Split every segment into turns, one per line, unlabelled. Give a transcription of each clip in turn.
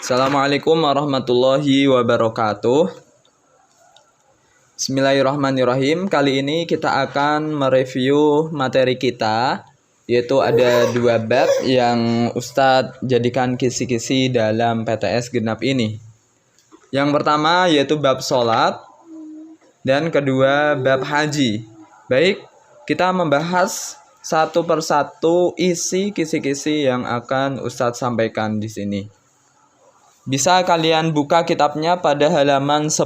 Assalamualaikum warahmatullahi wabarakatuh. Bismillahirrahmanirrahim. Kali ini kita akan mereview materi kita, yaitu ada dua bab yang Ustadz jadikan kisi-kisi dalam PTS genap ini. Yang pertama yaitu bab sholat, dan kedua bab haji. Baik, kita membahas satu persatu isi kisi-kisi yang akan Ustadz sampaikan di sini. Bisa kalian buka kitabnya pada halaman 10.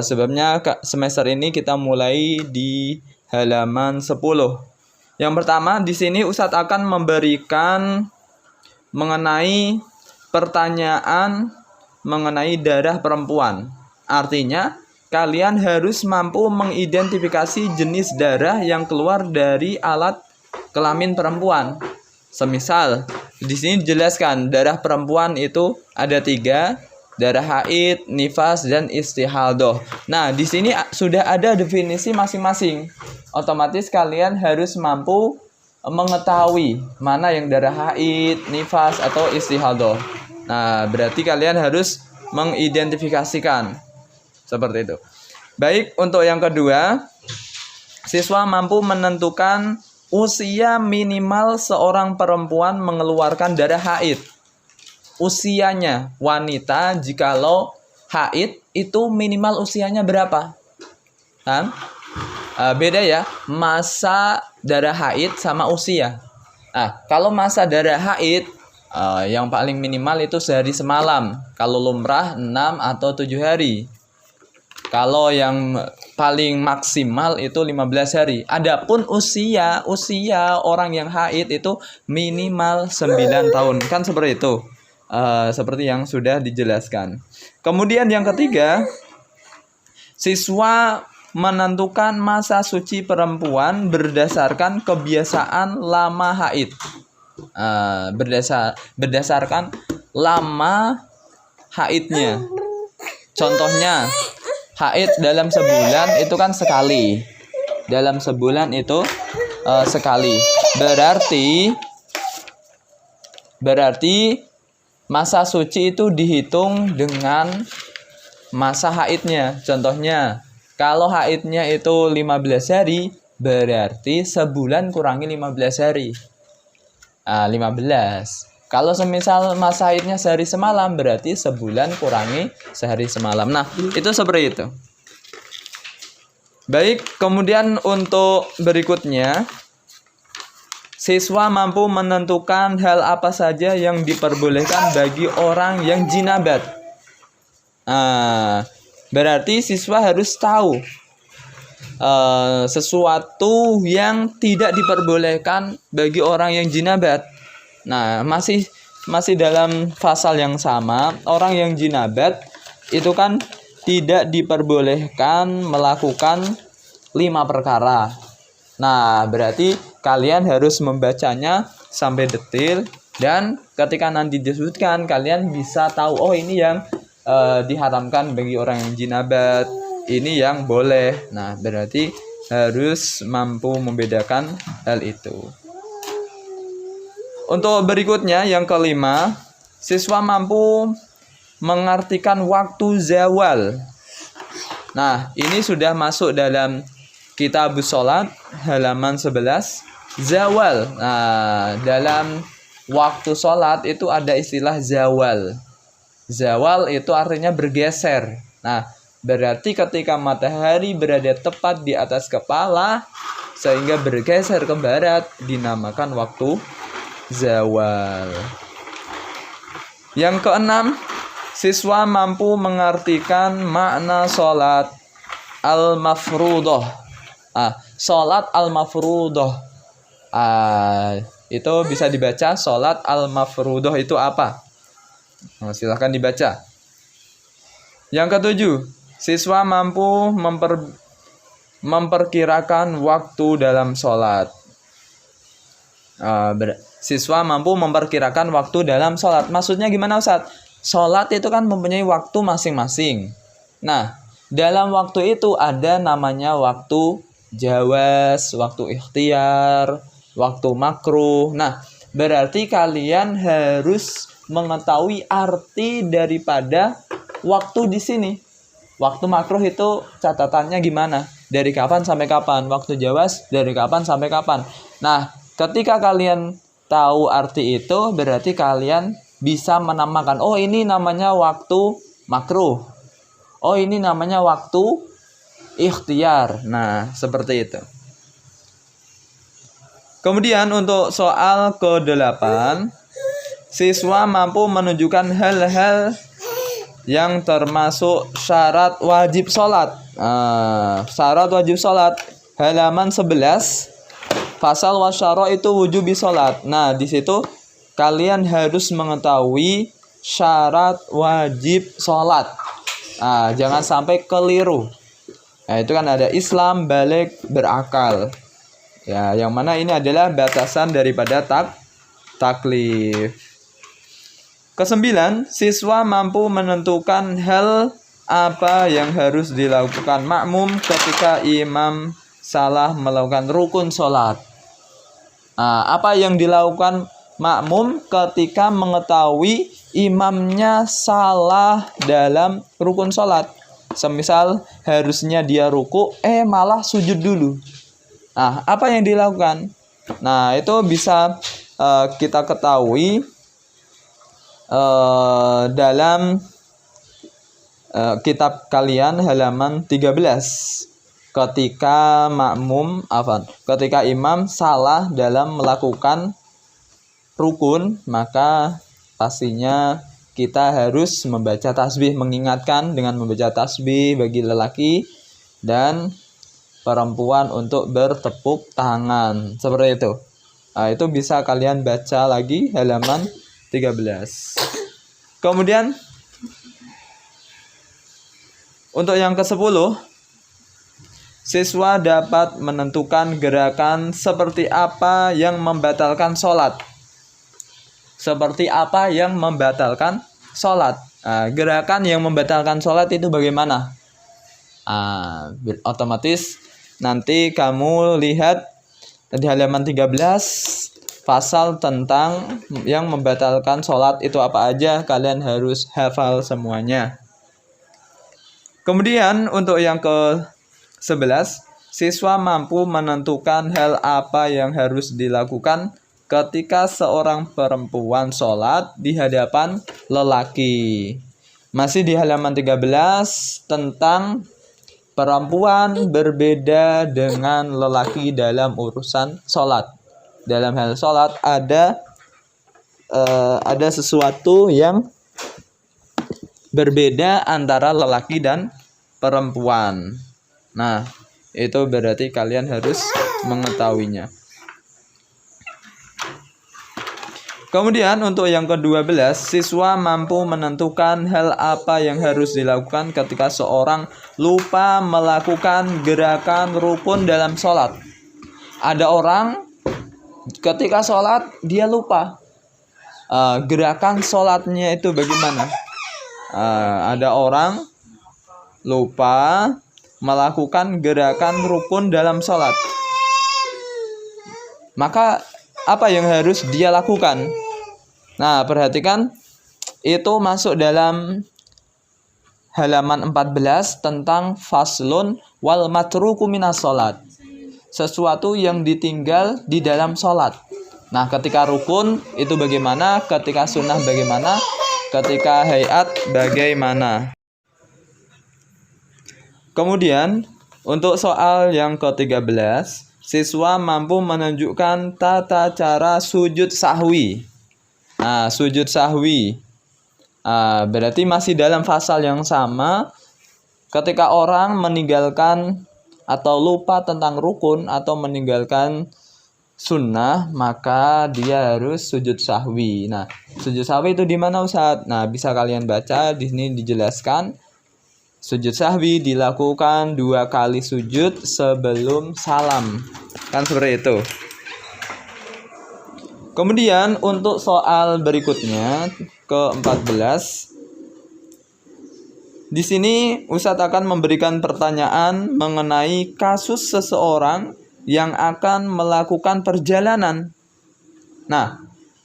Sebabnya semester ini kita mulai di halaman 10. Yang pertama di sini Ustadz akan memberikan mengenai pertanyaan mengenai darah perempuan. Artinya kalian harus mampu mengidentifikasi jenis darah yang keluar dari alat kelamin perempuan. Semisal di sini dijelaskan darah perempuan itu ada 3, darah haid, nifas, dan istihadah. Nah, di sini sudah ada definisi masing-masing. Otomatis kalian harus mampu mengetahui mana yang darah haid, nifas, atau istihadah. Nah, berarti kalian harus mengidentifikasikan seperti itu. Baik, untuk yang kedua, siswa mampu menentukan usia minimal seorang perempuan mengeluarkan darah haid. Usianya wanita jikalau haid itu minimal usianya berapa? Beda ya, masa darah haid sama usia. Nah, kalau masa darah haid yang paling minimal itu sehari semalam. Kalau lumrah 6 atau 7 hari. Kalau yang paling maksimal itu 15 hari. Adapun usia orang yang haid itu minimal 9 tahun. Kan seperti itu. Seperti yang sudah dijelaskan. Kemudian yang ketiga, siswa menentukan masa suci perempuan berdasarkan kebiasaan lama haid. Berdasarkan lama haidnya. Contohnya, haid dalam sebulan itu kan sekali. Dalam sebulan itu sekali. Berarti masa suci itu dihitung dengan masa haidnya. Contohnya, kalau haidnya itu 15 hari, berarti sebulan kurangi 15 hari. 15. Kalau semisal masa haidnya sehari semalam, berarti sebulan kurangi sehari semalam. Nah, itu seperti itu. Baik, kemudian untuk berikutnya, siswa mampu menentukan hal apa saja yang diperbolehkan bagi orang yang jinabat. Berarti siswa harus tahu sesuatu yang tidak diperbolehkan bagi orang yang jinabat. Nah, masih dalam pasal yang sama, orang yang jinabat itu kan tidak diperbolehkan melakukan 5 perkara. Nah, berarti kalian harus membacanya sampai detail, dan ketika nanti disebutkan kalian bisa tahu, oh ini yang diharamkan bagi orang yang jinabat, ini yang boleh. Nah, berarti harus mampu membedakan hal itu. Untuk berikutnya yang kelima, siswa mampu mengartikan waktu zawal. Nah, ini sudah masuk dalam kitab sholat halaman 11. Zawal. Nah, dalam waktu sholat itu ada istilah zawal. Zawal itu artinya bergeser. Nah, berarti ketika matahari berada tepat di atas kepala sehingga bergeser ke barat, dinamakan waktu zawal. Yang keenam, siswa mampu mengartikan makna sholat al-mafruḍah. Sholat al-mafruḍah. Itu bisa dibaca, sholat al-mafruḍah itu apa? Silahkan dibaca. Yang ketujuh, siswa mampu memperkirakan waktu dalam sholat. Siswa mampu memperkirakan waktu dalam sholat. Maksudnya gimana, Ustadz? Sholat itu kan mempunyai waktu masing-masing. Nah, dalam waktu itu ada namanya waktu jawaz, waktu ikhtiar, waktu makruh. Nah, berarti kalian harus mengetahui arti daripada waktu di sini. Waktu makruh itu catatannya gimana? Dari kapan sampai kapan? Waktu jawaz dari kapan sampai kapan? Nah, ketika kalian tahu arti itu, berarti kalian bisa menamakan, oh ini namanya waktu makruh. Oh ini namanya waktu ikhtiar. Nah, seperti itu. Kemudian untuk soal ke-8, siswa mampu menunjukkan hal-hal yang termasuk syarat wajib sholat. Syarat wajib sholat, halaman 11, fasal wasyara itu wujubi sholat. Nah, di situ kalian harus mengetahui syarat wajib sholat. Jangan sampai keliru. Nah, itu kan ada Islam, balik, berakal. Ya, yang mana ini adalah batasan daripada taklif. Ke-9, siswa mampu menentukan hal apa yang harus dilakukan makmum ketika imam salah melakukan rukun sholat. Apa yang dilakukan makmum ketika mengetahui imamnya salah dalam rukun sholat. Semisal harusnya dia ruku, malah sujud dulu. Apa yang dilakukan? Nah, itu bisa kita ketahui dalam kitab kalian halaman 13, ketika ketika imam salah dalam melakukan rukun, maka pastinya kita harus membaca tasbih, mengingatkan dengan membaca tasbih bagi lelaki dan perempuan untuk bertepuk tangan, seperti itu. Itu bisa kalian baca lagi halaman 13. Kemudian untuk yang ke-10, siswa dapat menentukan gerakan seperti apa yang membatalkan sholat. Seperti apa yang membatalkan sholat. Gerakan yang membatalkan sholat itu bagaimana? Otomatis nanti kamu lihat di halaman 13, pasal tentang yang membatalkan sholat itu apa aja, kalian harus hafal semuanya. Kemudian untuk yang ke-11, siswa mampu menentukan hal apa yang harus dilakukan ketika seorang perempuan sholat di hadapan lelaki. Masih di halaman 13 tentang perempuan berbeda dengan lelaki dalam urusan sholat. Dalam hal sholat ada sesuatu yang berbeda antara lelaki dan perempuan. Nah, itu berarti kalian harus mengetahuinya. Kemudian untuk yang ke-12, siswa mampu menentukan hal apa yang harus dilakukan ketika seorang lupa melakukan gerakan rukun dalam sholat. Ada orang ketika sholat dia lupa gerakan sholatnya itu bagaimana. Ada orang lupa melakukan gerakan rukun dalam sholat. Maka apa yang harus dia lakukan? Nah, perhatikan, itu masuk dalam halaman 14 tentang faslun wal matruku minas sholat. Sesuatu yang ditinggal di dalam sholat. Nah, ketika rukun itu bagaimana? Ketika sunnah bagaimana? Ketika hayat bagaimana? Kemudian untuk soal yang ke-13, siswa mampu menunjukkan tata cara sujud sahwi. Sujud sahwi berarti masih dalam pasal yang sama. Ketika orang meninggalkan atau lupa tentang rukun atau meninggalkan sunnah, maka dia harus sujud sahwi. Nah, sujud sahwi itu di mana, Ustaz? Nah, bisa kalian baca di sini dijelaskan. Sujud sahwi dilakukan 2 kali sujud sebelum salam. Kan seperti itu. Kemudian untuk soal berikutnya ke-14. Di sini Ustadz akan memberikan pertanyaan mengenai kasus seseorang yang akan melakukan perjalanan. Nah,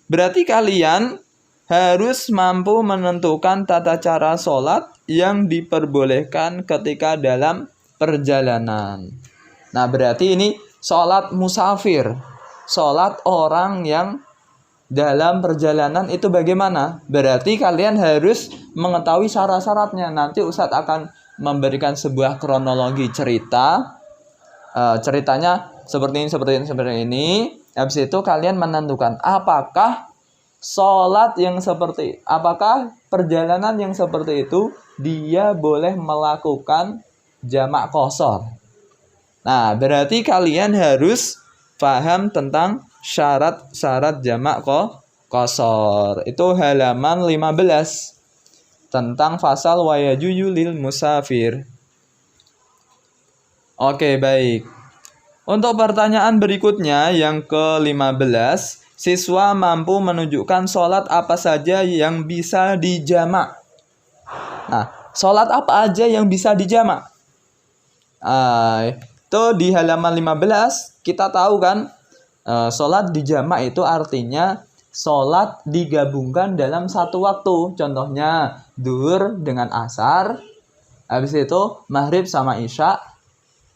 berarti kalian harus mampu menentukan tata cara sholat yang diperbolehkan ketika dalam perjalanan. Nah, berarti ini sholat musafir, sholat orang yang dalam perjalanan itu bagaimana? Berarti kalian harus mengetahui syarat-syaratnya. Nanti Ustadz akan memberikan sebuah kronologi cerita. Ceritanya seperti ini. Habis itu kalian menentukan apakah apakah perjalanan yang seperti itu dia boleh melakukan jamak qashar. Nah, berarti kalian harus paham tentang syarat-syarat jamak qashar. Itu halaman 15 tentang fasal wa yajuju lil musafir. Oke, baik. Untuk pertanyaan berikutnya yang ke-15, siswa mampu menunjukkan sholat apa saja yang bisa dijamak. Nah, sholat apa aja yang bisa dijamak? Itu di halaman 15 kita tahu kan, sholat dijamak itu artinya sholat digabungkan dalam satu waktu. Contohnya duhur dengan asar, habis itu maghrib sama isya.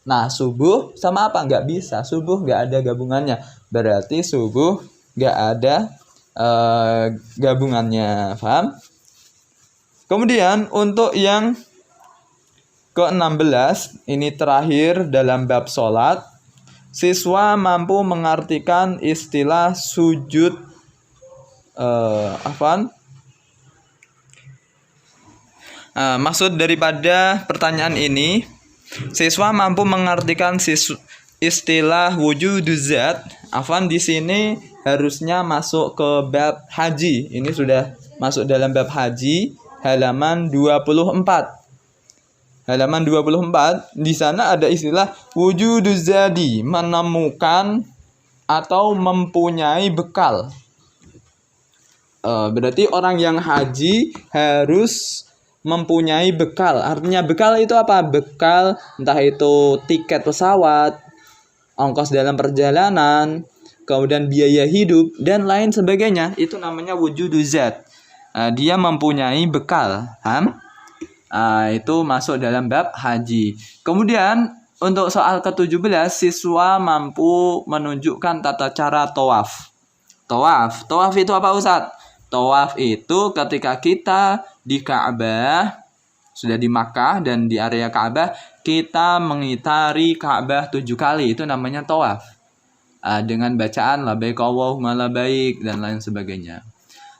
Nah, subuh sama apa? Nggak bisa, subuh nggak ada gabungannya. Berarti subuh nggak ada gabungannya, paham? Kemudian untuk yang ke-16, ini terakhir dalam bab sholat, siswa mampu mengartikan istilah sujud maksud daripada pertanyaan ini, siswa mampu mengartikan istilah wujuduz zat. Di sini harusnya masuk ke bab haji. Ini sudah masuk dalam bab haji, halaman 24. Halaman 24, di sana ada istilah wujuduz zadi, menemukan atau mempunyai bekal. Berarti orang yang haji harus mempunyai bekal. Artinya bekal itu apa? Bekal entah itu tiket pesawat, ongkos dalam perjalanan, kemudian biaya hidup, dan lain sebagainya. Itu namanya wujuduz zat. Dia mempunyai bekal. Itu masuk dalam bab haji. Kemudian untuk soal ke-17, siswa mampu menunjukkan tata cara tawaf. Tawaf itu apa, Ustadz? Tawaf itu ketika kita di Ka'bah, sudah di Makkah dan di area Ka'bah, kita mengitari Ka'bah 7 kali. Itu namanya tawaf. Dengan bacaan labbaik Allahumma labbaik dan lain sebagainya.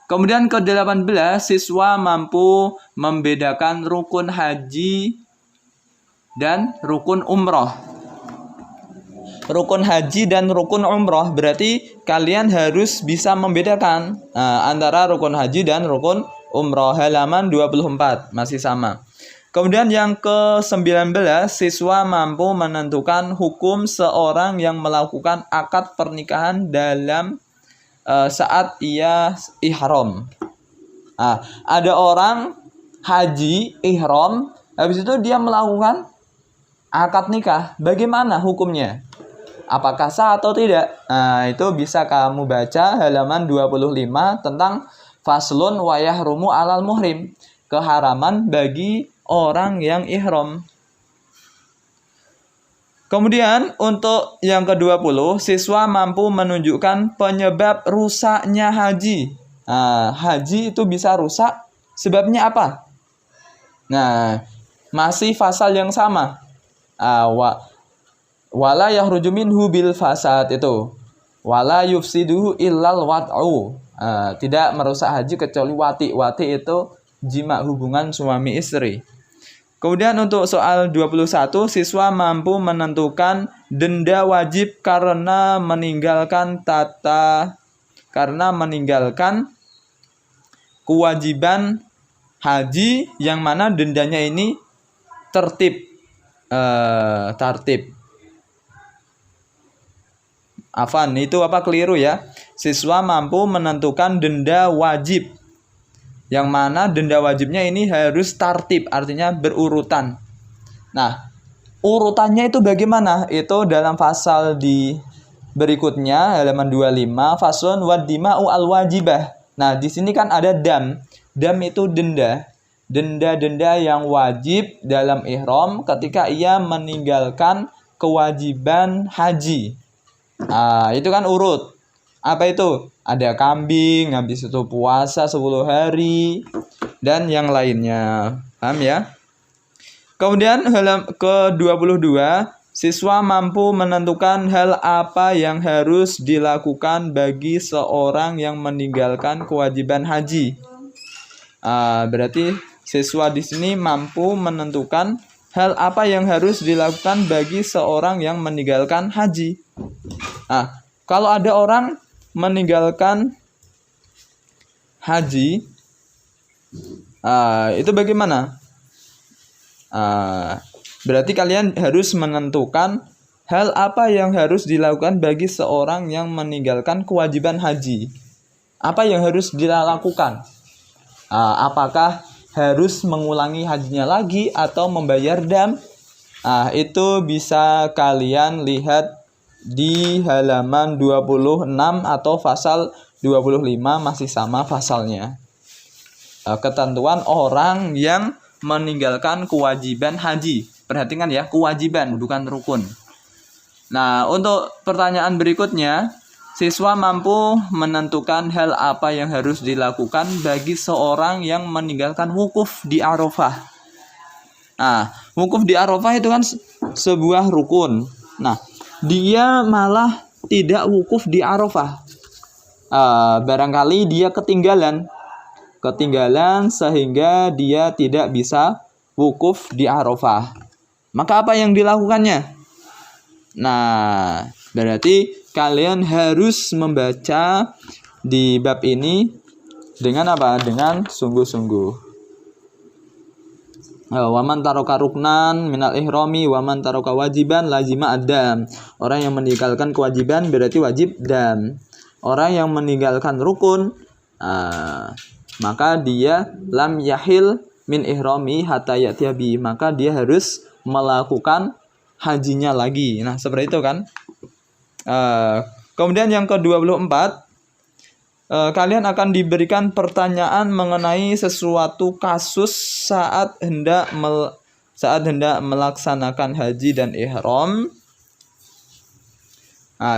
Kemudian ke-18, siswa mampu membedakan rukun haji dan rukun umroh. Rukun haji dan rukun umroh berarti kalian harus bisa membedakan antara rukun haji dan rukun umroh. Halaman 24 masih sama. Kemudian yang ke-19, siswa mampu menentukan hukum seorang yang melakukan akad pernikahan dalam saat ia ihram. Ada orang haji ihram, habis itu dia melakukan akad nikah. Bagaimana hukumnya? Apakah sah atau tidak? Itu bisa kamu baca halaman 25 tentang faslun wa yahrumu alal muhrim, keharaman bagi orang yang ihram. Kemudian untuk yang ke-20, siswa mampu menunjukkan penyebab rusaknya haji. Haji itu bisa rusak, sebabnya apa? Nah, masih fasal yang sama. Wala yakhruju minhu bil fasad itu. Wala yufsiduhu illal wat'u. Tidak merusak haji kecuali wati. Wati itu jima, hubungan suami istri. Kemudian untuk soal 21, siswa mampu menentukan denda wajib karena meninggalkan kewajiban haji, yang mana dendanya ini tertib. Itu keliru ya. Siswa mampu menentukan denda wajib, yang mana denda wajibnya ini harus tartib, artinya berurutan. Nah, urutannya itu bagaimana? Itu dalam pasal di berikutnya, halaman 25, faslun wad dima'u al wajibah. Nah, di sini kan ada dam. Dam itu denda. Denda-denda yang wajib dalam ihram ketika ia meninggalkan kewajiban haji. Nah, itu kan urut. Apa itu? Ada kambing, habis itu puasa 10 hari, dan yang lainnya. Paham ya? Kemudian ke-22, siswa mampu menentukan hal apa yang harus dilakukan bagi seorang yang meninggalkan kewajiban haji. Berarti siswa di sini mampu menentukan hal apa yang harus dilakukan bagi seorang yang meninggalkan haji. Kalau ada orang meninggalkan haji, itu bagaimana? Berarti kalian harus menentukan hal apa yang harus dilakukan bagi seorang yang meninggalkan kewajiban haji. Apa yang harus dilakukan? Apakah harus mengulangi hajinya lagi atau membayar dam? Itu bisa kalian lihat di halaman 26 atau pasal 25, masih sama pasalnya. Ketentuan orang yang meninggalkan kewajiban haji. Perhatikan ya, kewajiban bukan rukun. Nah, untuk pertanyaan berikutnya, siswa mampu menentukan hal apa yang harus dilakukan bagi seorang yang meninggalkan wukuf di Arafah. Wukuf di Arafah itu kan sebuah rukun. Nah, dia malah tidak wukuf di Arafah. Barangkali dia ketinggalan sehingga dia tidak bisa wukuf di Arafah. Maka apa yang dilakukannya? Nah, berarti kalian harus membaca di bab ini dengan apa? Dengan sungguh-sungguh. Waman taroka ruknan minal ihrami waman taroka wajiban lazima adam. Orang yang meninggalkan kewajiban berarti wajib dam. Orang yang meninggalkan rukun, maka dia lam yahil min ihrami hatta ya'tiya bi. Maka dia harus melakukan hajinya lagi. Nah, seperti itu kan. Kemudian yang ke-24, kalian akan diberikan pertanyaan mengenai sesuatu kasus saat hendak melaksanakan haji dan ihram.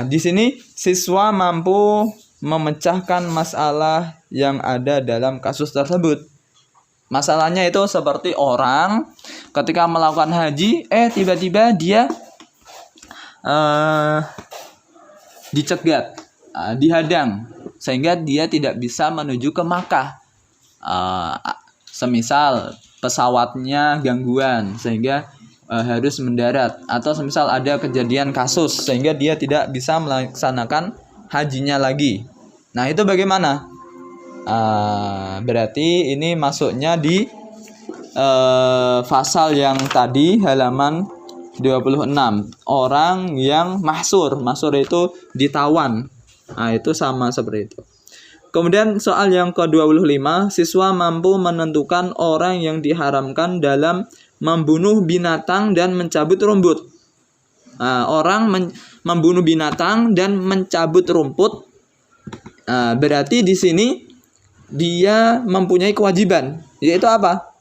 Di sini siswa mampu memecahkan masalah yang ada dalam kasus tersebut. Masalahnya itu seperti orang ketika melakukan haji, tiba-tiba dia dicegat, dihadang, sehingga dia tidak bisa menuju ke Makkah. Semisal pesawatnya gangguan sehingga harus mendarat, atau semisal ada kejadian kasus sehingga dia tidak bisa melaksanakan hajinya lagi. Nah, itu bagaimana? Berarti ini masuknya di pasal yang tadi halaman 26. Orang yang mahsur itu ditawan. Itu sama seperti itu. Kemudian soal yang ke-25, siswa mampu menentukan orang yang diharamkan dalam membunuh binatang dan mencabut rumput. Orang membunuh binatang dan mencabut rumput, berarti di sini dia mempunyai kewajiban, yaitu apa?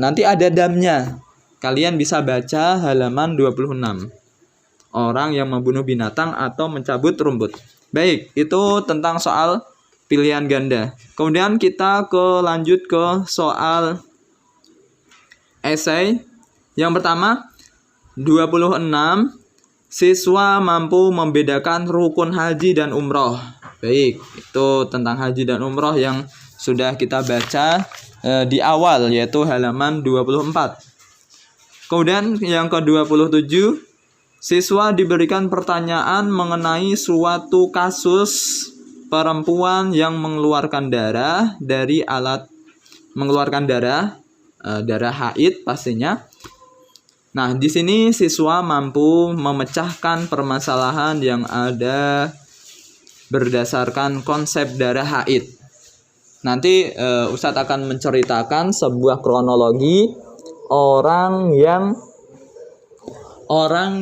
Nanti ada damnya. Kalian bisa baca halaman 26. Orang yang membunuh binatang atau mencabut rumput. Baik, itu tentang soal pilihan ganda. Kemudian kita lanjut ke soal esai. Yang pertama, 26. Siswa mampu membedakan rukun haji dan umroh. Baik, itu tentang haji dan umroh yang sudah kita baca di awal, yaitu halaman 24. Kemudian yang ke-27, siswa diberikan pertanyaan mengenai suatu kasus perempuan yang mengeluarkan darah dari alat mengeluarkan darah haid pastinya. Nah, di sini siswa mampu memecahkan permasalahan yang ada berdasarkan konsep darah haid. Nanti Ustadz akan menceritakan sebuah kronologi orang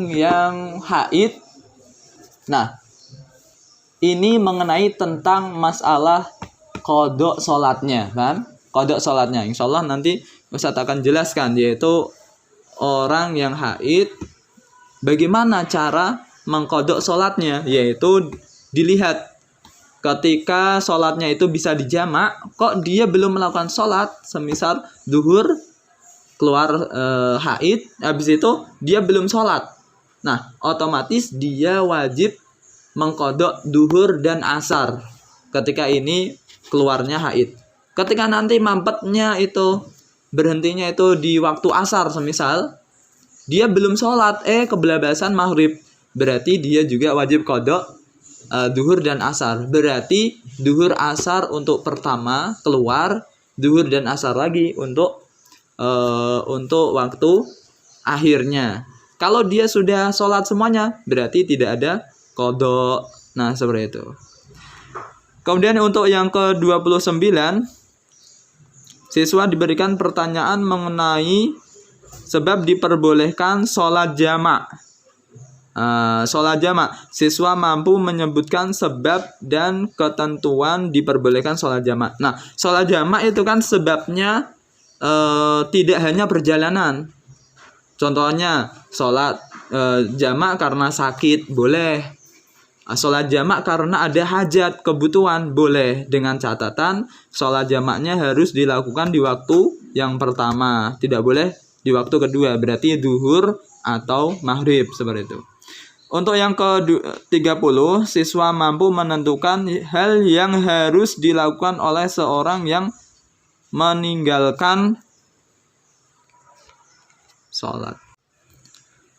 yang haid. Nah, ini mengenai tentang masalah kodok sholatnya, kan? Kodok sholatnya, insya Allah nanti Ustadz akan jelaskan, yaitu orang yang haid, bagaimana cara mengkodok sholatnya, yaitu dilihat ketika sholatnya itu bisa dijamak, kok dia belum melakukan sholat, semisal duhur keluar haid, habis itu dia belum sholat. Nah, otomatis dia wajib mengkodok duhur dan asar ketika ini keluarnya haid. Ketika nanti mampetnya itu, berhentinya itu di waktu asar, semisal dia belum sholat, kebelabasan maghrib, berarti dia juga wajib kodok duhur dan asar. Berarti duhur asar untuk pertama keluar, duhur dan asar lagi untuk waktu akhirnya. Kalau dia sudah sholat semuanya, berarti tidak ada kodok. Nah, seperti itu. Kemudian untuk yang ke-29, siswa diberikan pertanyaan mengenai sebab diperbolehkan sholat jamak. Sholat jamak, siswa mampu menyebutkan sebab dan ketentuan diperbolehkan sholat jamak. Nah, sholat jamak itu kan sebabnya tidak hanya perjalanan. Contohnya sholat jamak karena sakit, boleh. Sholat jamak karena ada hajat, kebutuhan, boleh. Dengan catatan sholat jamaknya harus dilakukan di waktu yang pertama, tidak boleh di waktu kedua, berarti duhur atau maghrib, seperti itu. Untuk yang ke-30, siswa mampu menentukan hal yang harus dilakukan oleh seorang yang meninggalkan sholat.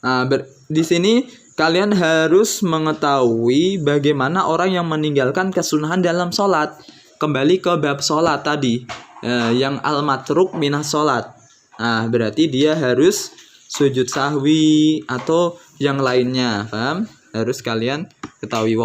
Nah, di sini kalian harus mengetahui bagaimana orang yang meninggalkan kesunahan dalam sholat. Kembali ke bab sholat tadi, yang al-matruk minas sholat. Nah, berarti dia harus sujud sahwi atau yang lainnya, paham? Harus kalian ketahui.